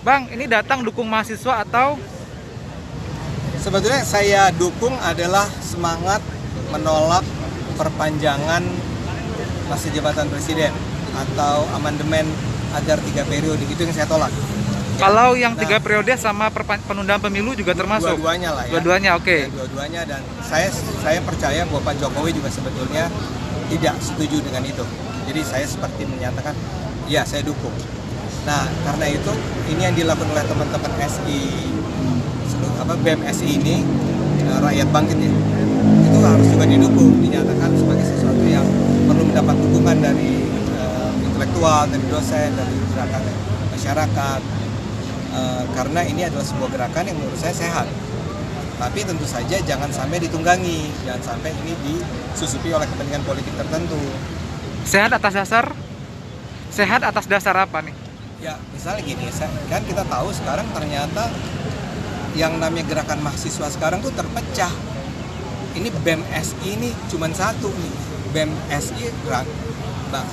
Bang, ini datang dukung mahasiswa atau? Sebetulnya saya dukung adalah semangat menolak perpanjangan masa jabatan presiden atau amandemen agar 3 periode, itu yang saya tolak. Kalau yang Nah, 3 periode sama penundaan pemilu juga termasuk? Dua-duanya lah ya. Dua-duanya, oke. Ya, dua-duanya, dan saya percaya bahwa Pak Jokowi juga sebetulnya tidak setuju dengan itu. Jadi saya seperti menyatakan, ya saya dukung. Nah, karena itu ini yang dilakukan oleh teman-teman SI, BEM SI ini, rakyat bangkit ya, itu harus juga didukung, dinyatakan sebagai sesuatu yang perlu mendapat dukungan dari intelektual, dari dosen, dari gerakan masyarakat. Karena ini adalah sebuah gerakan yang menurut saya sehat. Tapi tentu saja jangan sampai ditunggangi, jangan sampai ini disusupi oleh kepentingan politik tertentu. Sehat atas dasar apa nih? Ya, misalnya gini, kan kita tahu sekarang ternyata yang namanya gerakan mahasiswa sekarang tuh terpecah. Ini BEM SI ini cuma satu nih, BEM SI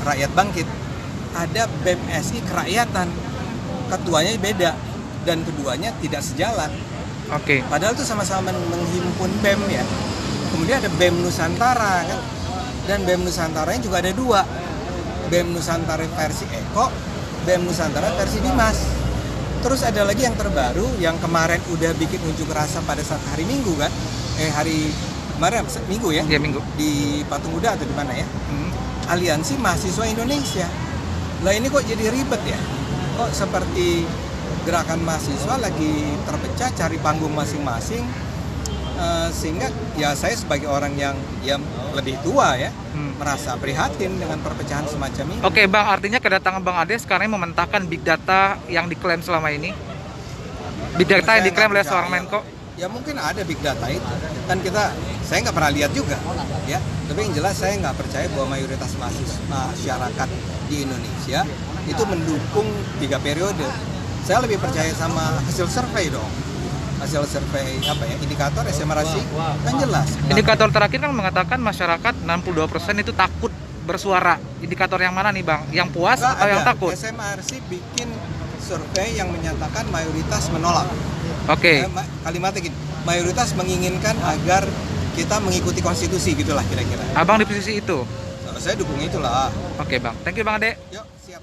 Rakyat Bangkit. Ada BEM SI Kerakyatan, ketuanya beda dan keduanya tidak sejalan. Oke. Padahal tuh sama-sama menghimpun BEM ya. Kemudian ada BEM Nusantara kan, dan BEM Nusantaranya juga ada dua, BEM Nusantara versi Eko, BEM Nusantara versi Dimas. Terus ada lagi yang terbaru yang kemarin udah bikin unjuk rasa pada saat hari Minggu kan, hari kemarin Minggu ya, Iya, Minggu. di Patung Kuda atau di mana ya, Aliansi Mahasiswa Indonesia. Lah ini kok jadi ribet ya, kok seperti gerakan mahasiswa lagi terpecah, cari panggung masing-masing, sehingga ya saya sebagai orang yang lebih tua ya, merasa prihatin dengan perpecahan semacam ini. Oke Bang, artinya kedatangan Bang Ade sekarang mementahkan big data yang diklaim selama ini? Big data yang diklaim oleh seorang Menko? Ya mungkin ada big data itu, kan saya nggak pernah lihat juga ya, tapi yang jelas saya nggak percaya bahwa mayoritas masyarakat di Indonesia itu mendukung 3 periode. Saya lebih percaya sama hasil survei dong. Hasil survei indikator SMA kan jelas. Indikator terakhir kan mengatakan masyarakat 62% itu takut bersuara. Indikator yang mana nih Bang? Yang puas atau yang takut? SMRC bikin survei yang menyatakan mayoritas menolak. Oke. Kalimatnya gini, mayoritas menginginkan agar kita mengikuti konstitusi, gitulah kira-kira. Abang di posisi itu? Saya dukung itulah. Oke Bang, thank you Bang Ade. Yuk, siap.